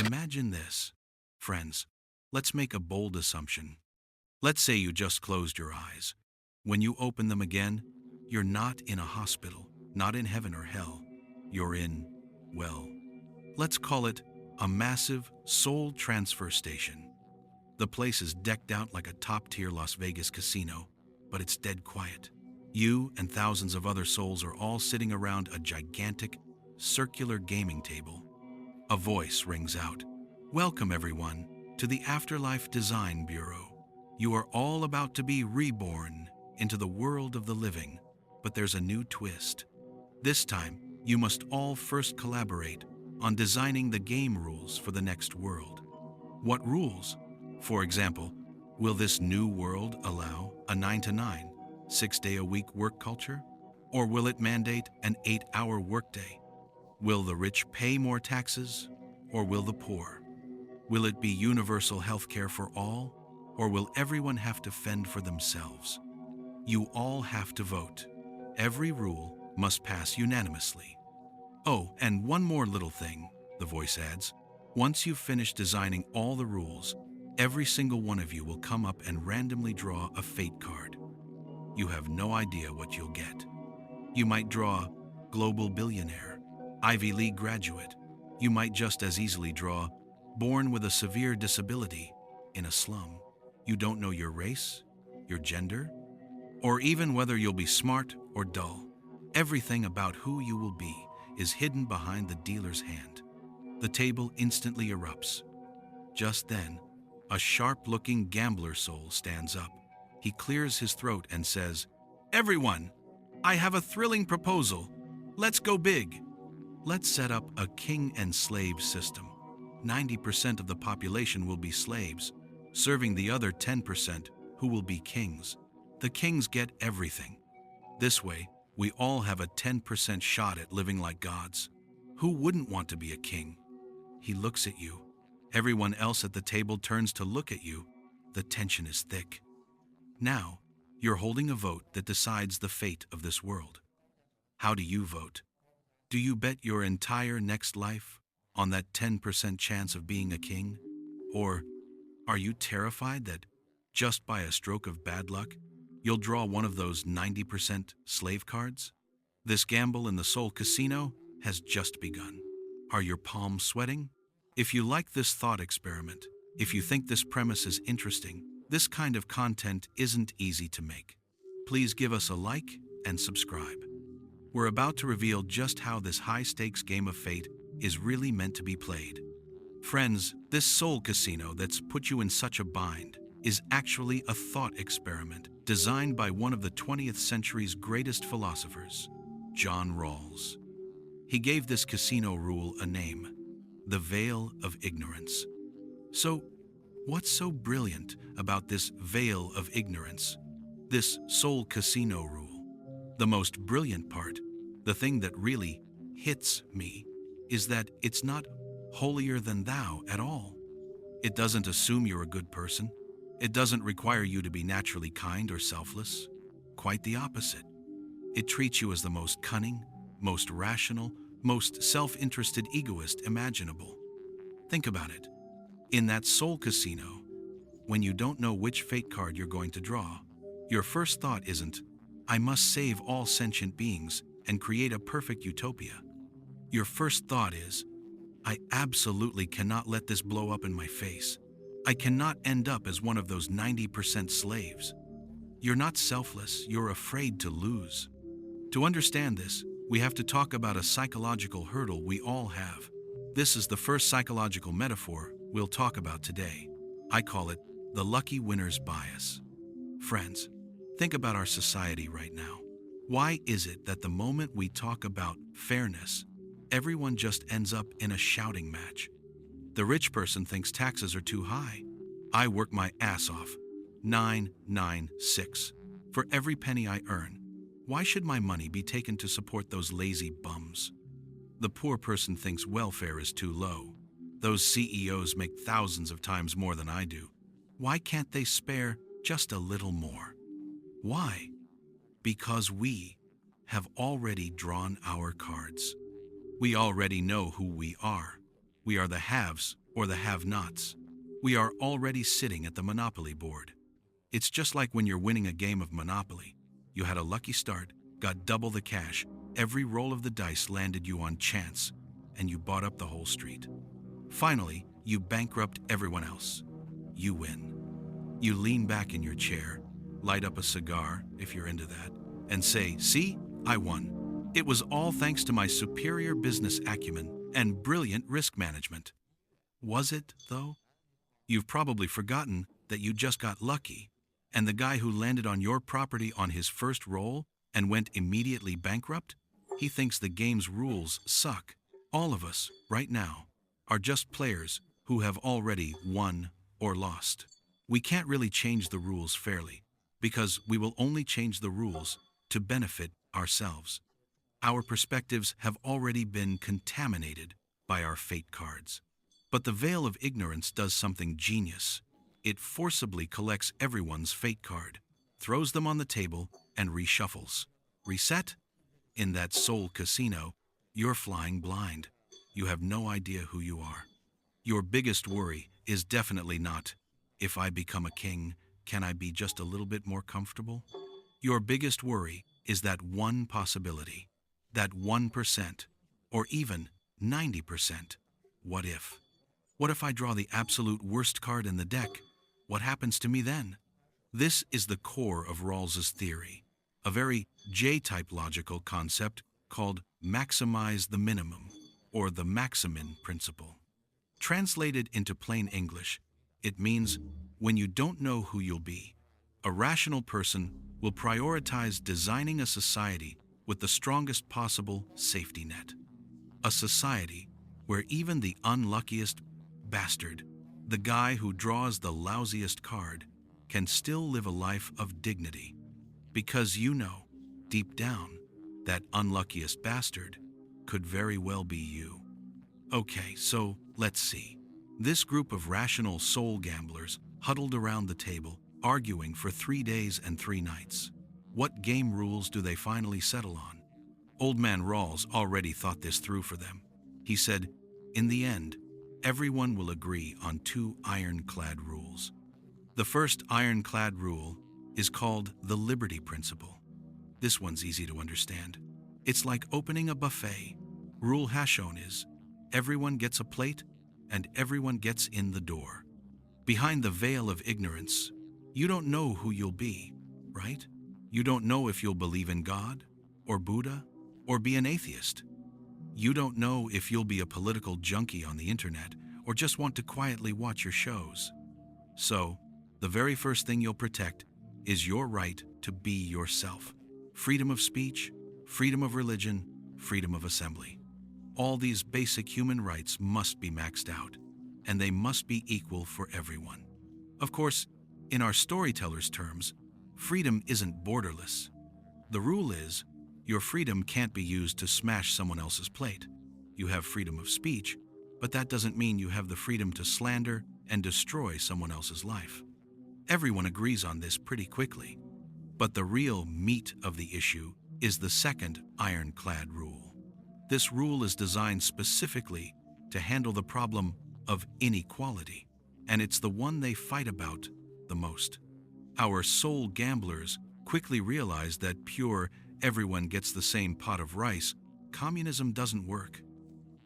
Imagine this. Friends, let's make a bold assumption. Let's say you just closed your eyes. When you open them again, you're not in a hospital, not in heaven or hell. You're in, well, let's call it a massive soul transfer station. The place is decked out like a top-tier Las Vegas casino, but it's dead quiet. You and thousands of other souls are all sitting around a gigantic, circular gaming table. A voice rings out. Welcome, everyone, to the Afterlife Design Bureau. You are all about to be reborn into the world of the living, but there's a new twist. This time, you must all first collaborate on designing the game rules for the next world. What rules? For example, will this new world allow a 9-to-9, 6-day-a-week work culture? Or will it mandate an 8-hour workday? Will the rich pay more taxes, or will the poor? Will it be universal health care for all, or will everyone have to fend for themselves? You all have to vote. Every rule must pass unanimously. Oh, and one more little thing, the voice adds. Once you've finished designing all the rules, every single one of you will come up and randomly draw a fate card. You have no idea what you'll get. You might draw global billionaire, Ivy League graduate. You might just as easily draw born with a severe disability in a slum. You don't know your race, your gender, or even whether you'll be smart or dull. Everything about who you will be is hidden behind the dealer's hand. The table instantly erupts. Just then, a sharp-looking gambler soul stands up. He clears his throat and says, "Everyone, I have a thrilling proposal. Let's go big. Let's set up a king and slave system. 90% of the population will be slaves, serving the other 10% who will be kings. The kings get everything. This way, we all have a 10% shot at living like gods. Who wouldn't want to be a king?" He looks at you. Everyone else at the table turns to look at you. The tension is thick. Now, you're holding a vote that decides the fate of this world. How do you vote? Do you bet your entire next life on that 10% chance of being a king? Or are you terrified that just by a stroke of bad luck, you'll draw one of those 90% slave cards? This gamble in the Soul Casino has just begun. Are your palms sweating? If you like this thought experiment, if you think this premise is interesting, this kind of content isn't easy to make. Please give us a like and subscribe. We're about to reveal just how this high-stakes game of fate is really meant to be played. Friends, this Soul Casino that's put you in such a bind is actually a thought experiment designed by one of the 20th century's greatest philosophers, John Rawls. He gave this casino rule a name: the veil of ignorance. So, what's so brilliant about this veil of ignorance, this Soul Casino rule? The most brilliant part, the thing that really hits me, is that it's not holier than thou at all. It doesn't assume you're a good person. It doesn't require you to be naturally kind or selfless. Quite the opposite. It treats you as the most cunning, most rational, most self-interested egoist imaginable. Think about it. In that Soul Casino, when you don't know which fate card you're going to draw, your first thought isn't, "I must save all sentient beings and create a perfect utopia." Your first thought is, "I absolutely cannot let this blow up in my face. I cannot end up as one of those 90% slaves." You're not selfless, you're afraid to lose. To understand this, we have to talk about a psychological hurdle we all have. This is the first psychological metaphor we'll talk about today. I call it the lucky winner's bias. Friends, think about our society right now. Why is it that the moment we talk about fairness, everyone just ends up in a shouting match? The rich person thinks taxes are too high. "I work my ass off, 996, for every penny I earn. Why should my money be taken to support those lazy bums?" The poor person thinks welfare is too low. "Those CEOs make thousands of times more than I do. Why can't they spare just a little more?" Why? Because we have already drawn our cards. We already know who we are. We are the haves or the have-nots. We are already sitting at the Monopoly board. It's just like when you're winning a game of Monopoly. You had a lucky start, got double the cash, every roll of the dice landed you on chance, and you bought up the whole street. Finally, you bankrupt everyone else. You win. You lean back in your chair, light up a cigar, if you're into that, and say, "See, I won. It was all thanks to my superior business acumen and brilliant risk management." Was it, though? You've probably forgotten that you just got lucky, and the guy who landed on your property on his first roll and went immediately bankrupt, he thinks the game's rules suck. All of us, right now, are just players who have already won or lost. We can't really change the rules fairly, because we will only change the rules to benefit ourselves. Our perspectives have already been contaminated by our fate cards. But the veil of ignorance does something genius. It forcibly collects everyone's fate card, throws them on the table, and reshuffles. Reset? In that soul casino, you're flying blind. You have no idea who you are. Your biggest worry is definitely not, if I become a king, can I be just a little bit more comfortable? Your biggest worry is that one possibility, that 1%, or even 90%. What if? What if I draw the absolute worst card in the deck? What happens to me then? This is the core of Rawls's theory, a very J-type logical concept called maximize the minimum, or the maximin principle. Translated into plain English, it means when you don't know who you'll be, a rational person will prioritize designing a society with the strongest possible safety net. A society where even the unluckiest bastard, the guy who draws the lousiest card, can still live a life of dignity. Because you know, deep down, that unluckiest bastard could very well be you. Okay, so let's see. This group of rational soul gamblers huddled around the table, arguing for 3 days and 3 nights. What game rules do they finally settle on? Old man Rawls already thought this through for them. He said, in the end, everyone will agree on 2 iron-clad rules. The first iron-clad rule is called the liberty principle. This one's easy to understand. It's like opening a buffet. Rule Hashon is, everyone gets a plate and everyone gets in the door. Behind the veil of ignorance, you don't know who you'll be, right? You don't know if you'll believe in God, or Buddha, or be an atheist. You don't know if you'll be a political junkie on the internet or just want to quietly watch your shows. So, the very first thing you'll protect is your right to be yourself. Freedom of speech, freedom of religion, freedom of assembly. All these basic human rights must be maxed out, and they must be equal for everyone. Of course, in our storyteller's terms, freedom isn't borderless. The rule is, your freedom can't be used to smash someone else's plate. You have freedom of speech, but that doesn't mean you have the freedom to slander and destroy someone else's life. Everyone agrees on this pretty quickly. But the real meat of the issue is the second iron-clad rule. This rule is designed specifically to handle the problem of inequality, and it's the one they fight about the most. Our soul gamblers quickly realize that pure everyone gets the same pot of rice, communism doesn't work.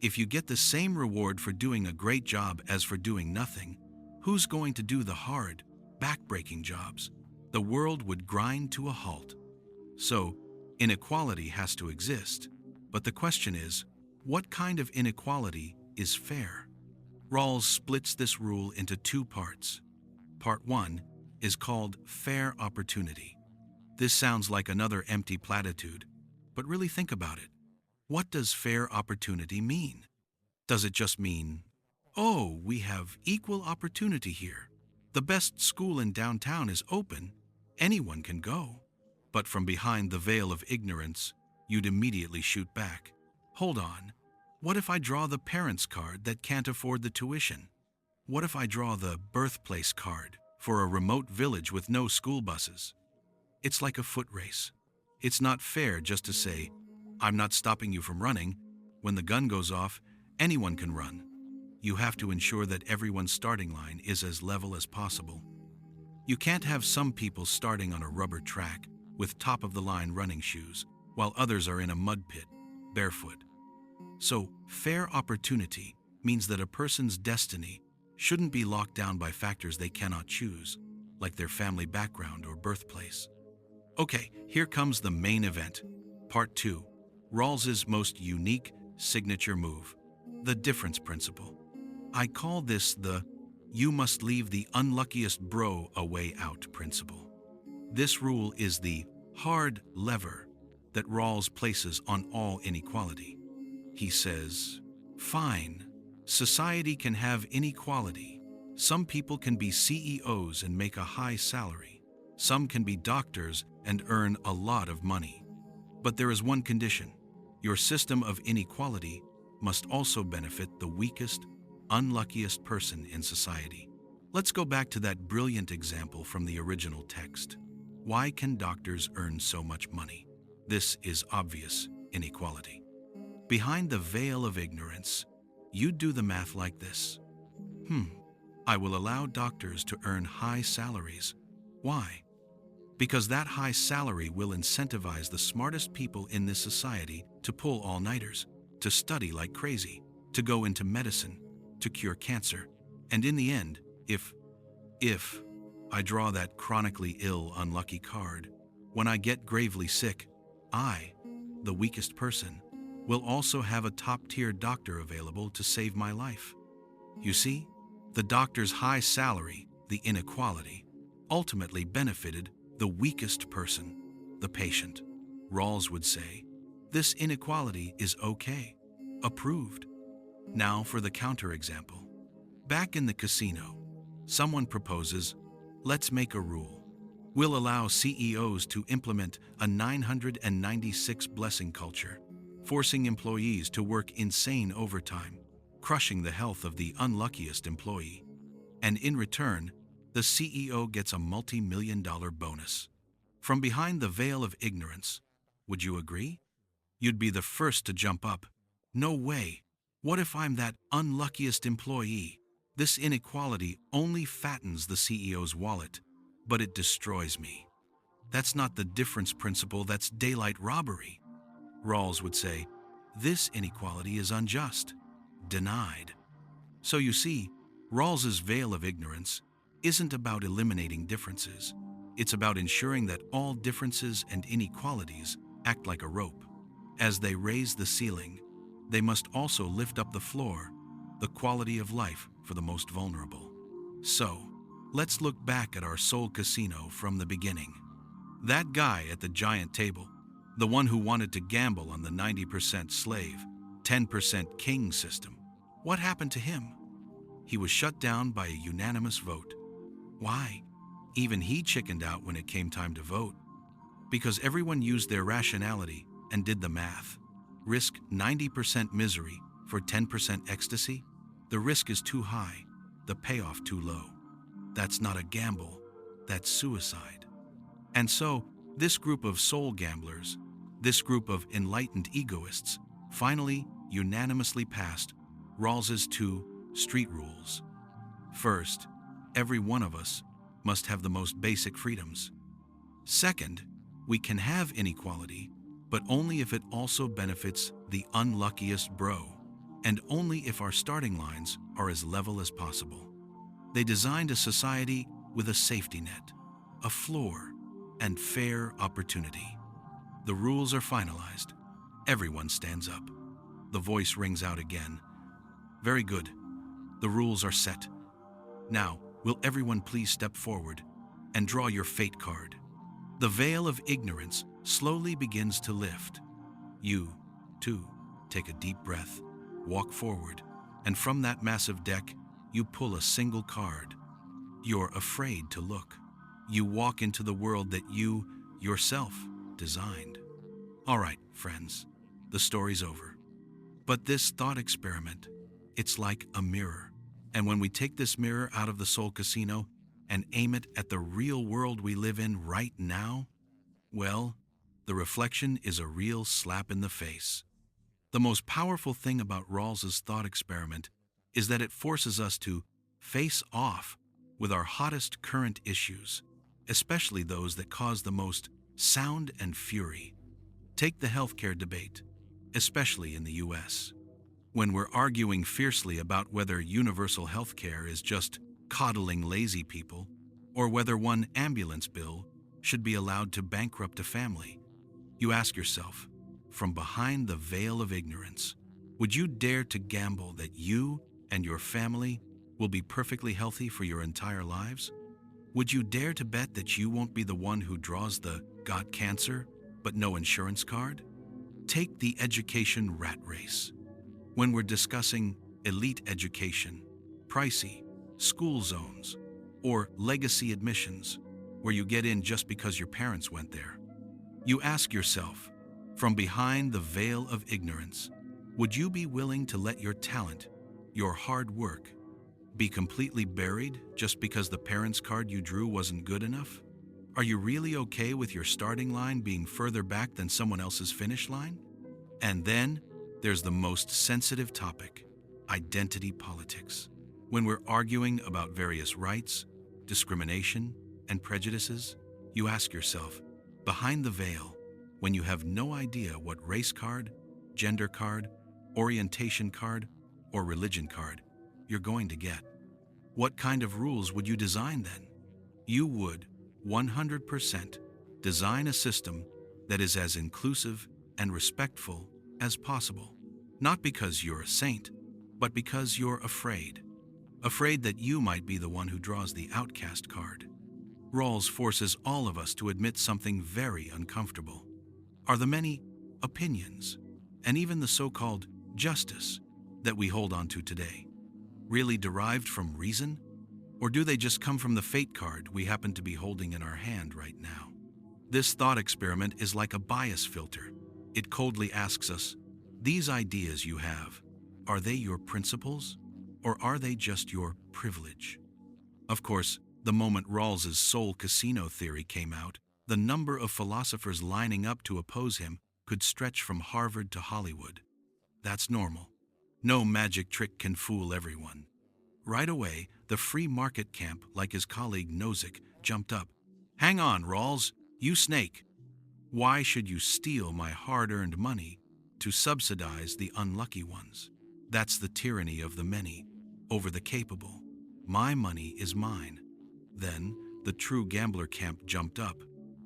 If you get the same reward for doing a great job as for doing nothing, who's going to do the hard, back-breaking jobs? The world would grind to a halt. So, inequality has to exist. But the question is, what kind of inequality is fair? Rawls splits this rule into 2 parts. Part 1 is called fair opportunity. This sounds like another empty platitude, but really think about it. What does fair opportunity mean? Does it just mean, oh, we have equal opportunity here. The best school in downtown is open. Anyone can go. But from behind the veil of ignorance, you'd immediately shoot back. Hold on. What if I draw the parents' card that can't afford the tuition? What if I draw the birthplace card for a remote village with no school buses? It's like a foot race. It's not fair just to say, I'm not stopping you from running. When the gun goes off, anyone can run. you have to ensure that everyone's starting line is as level as possible. You can't have some people starting on a rubber track with top-of-the-line running shoes, while others are in a mud pit, barefoot. So, fair opportunity means that a person's destiny shouldn't be locked down by factors they cannot choose, like their family background or birthplace. Okay, here comes the main event. Part 2. Rawls's most unique signature move, the difference principle. I call this the "you must leave the unluckiest bro a way out" principle. This rule is the hard lever that Rawls places on all inequality. He says, fine, society can have inequality. Some people can be CEOs and make a high salary. Some can be doctors and earn a lot of money. But there is one condition. Your system of inequality must also benefit the weakest, unluckiest person in society. Let's go back to that brilliant example from the original text. Why can doctors earn so much money? This is obvious inequality. Behind the veil of ignorance, you do the math like this. I will allow doctors to earn high salaries. Why? Because that high salary will incentivize the smartest people in this society to pull all-nighters, to study like crazy, to go into medicine, to cure cancer. And in the end, if I draw that chronically ill, unlucky card, when I get gravely sick, I, the weakest person, will also have a top-tier doctor available to save my life. You see, the doctor's high salary, the inequality, ultimately benefited the weakest person, the patient. Rawls would say, this inequality is okay, approved. Now for the counterexample. Back in the casino, someone proposes, let's make a rule. We'll allow CEOs to implement a 996 blessing culture, forcing employees to work insane overtime, crushing the health of the unluckiest employee. And in return, the CEO gets a multi-million-dollar bonus. From behind the veil of ignorance, would you agree? You'd be the first to jump up. No way. What if I'm that unluckiest employee? This inequality only fattens the CEO's wallet, but it destroys me. That's not the difference principle, that's daylight robbery. Rawls would say, this inequality is unjust, denied. So you see, Rawls's veil of ignorance isn't about eliminating differences. It's about ensuring that all differences and inequalities act like a rope. As they raise the ceiling, they must also lift up the floor, the quality of life for the most vulnerable. So, let's look back at our soul casino from the beginning. That guy at the giant table, the one who wanted to gamble on the 90% slave, 10% king system, what happened to him? He was shut down by a unanimous vote. Why? Even he chickened out when it came time to vote. Because everyone used their rationality and did the math. Risk 90% misery for 10% ecstasy? The risk is too high, the payoff too low. That's not a gamble, that's suicide. And so, this group of soul gamblers, this group of enlightened egoists, finally unanimously passed Rawls's 2 street rules. First, every one of us must have the most basic freedoms. Second, we can have inequality, but only if it also benefits the unluckiest bro, and only if our starting lines are as level as possible. They designed a society with a safety net, a floor, and fair opportunity. The rules are finalized. Everyone stands up. The voice rings out again. Very good. The rules are set. Now, will everyone please step forward and draw your fate card? The veil of ignorance slowly begins to lift. You, too, take a deep breath, walk forward, and from that massive deck, you pull a single card. You're afraid to look. You walk into the world that you, yourself, designed. All right, friends, the story's over. But this thought experiment, it's like a mirror. And when we take this mirror out of the soul casino and aim it at the real world we live in right now, well, the reflection is a real slap in the face. The most powerful thing about Rawls's thought experiment is that it forces us to face off with our hottest current issues, especially those that cause the most sound and fury. Take the healthcare debate, especially in the US. When we're arguing fiercely about whether universal healthcare is just coddling lazy people, or whether one ambulance bill should be allowed to bankrupt a family, you ask yourself, from behind the veil of ignorance, would you dare to gamble that you and your family will be perfectly healthy for your entire lives? Would you dare to bet that you won't be the one who draws the "got cancer, but no insurance" card? Take the education rat race. When we're discussing elite education, pricey school zones, or legacy admissions, where you get in just because your parents went there, you ask yourself, from behind the veil of ignorance, would you be willing to let your talent, your hard work, be completely buried just because the parents' card you drew wasn't good enough? Are you really okay with your starting line being further back than someone else's finish line? And then there's the most sensitive topic, identity politics. When we're arguing about various rights, discrimination, and prejudices, you ask yourself, behind the veil, when you have no idea what race card, gender card, orientation card, or religion card you're going to get, what kind of rules would you design then? You would 100% design a system that is as inclusive and respectful as possible. Not because you're a saint, but because you're afraid. Afraid that you might be the one who draws the outcast card. Rawls forces all of us to admit something very uncomfortable. Are the many opinions, and even the so-called justice that we hold on to today, really derived from reason? Or do they just come from the fate card we happen to be holding in our hand right now? This thought experiment is like a bias filter. It coldly asks us, these ideas you have, are they your principles? Or are they just your privilege? Of course, the moment Rawls's soul casino theory came out, the number of philosophers lining up to oppose him could stretch from Harvard to Hollywood. That's normal. No magic trick can fool everyone. Right away, the free market camp, like his colleague Nozick, jumped up. Hang on, Rawls, you snake. Why should you steal my hard-earned money to subsidize the unlucky ones? That's the tyranny of the many over the capable. My money is mine. Then the true gambler camp jumped up.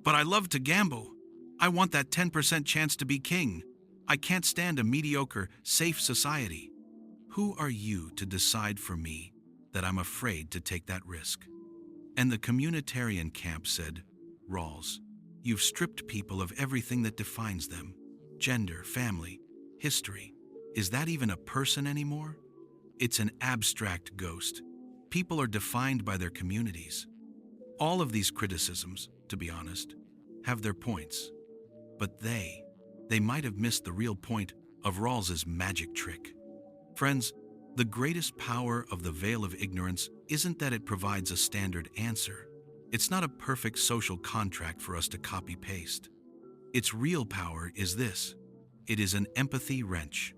But I love to gamble. I want that 10% chance to be king. I can't stand a mediocre, safe society. Who are you to decide for me that I'm afraid to take that risk? And the communitarian camp said, Rawls, you've stripped people of everything that defines them. Gender, family, history. Is that even a person anymore? It's an abstract ghost. People are defined by their communities. All of these criticisms, to be honest, have their points. But they might have missed the real point of Rawls's magic trick. Friends, the greatest power of the veil of ignorance isn't that it provides a standard answer. It's not a perfect social contract for us to copy-paste. Its real power is this. It is an empathy wrench.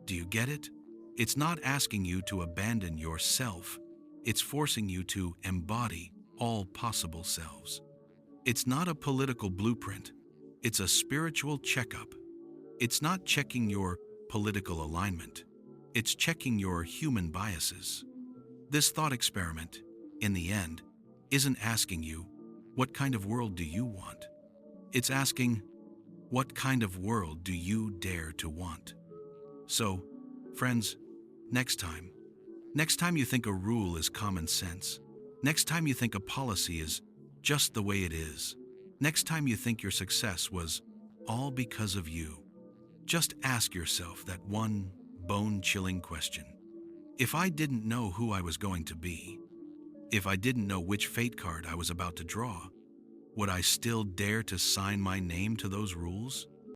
Do you get it? It's not asking you to abandon yourself. It's forcing you to embody all possible selves. It's not a political blueprint. It's a spiritual checkup. It's not checking your political alignment. It's checking your human biases. This thought experiment, in the end, isn't asking you, what kind of world do you want? It's asking, what kind of world do you dare to want? So, friends, next time you think a rule is common sense, next time you think a policy is just the way it is, next time you think your success was all because of you, just ask yourself that one bone-chilling question. If I didn't know who I was going to be, if I didn't know which fate card I was about to draw, would I still dare to sign my name to those rules?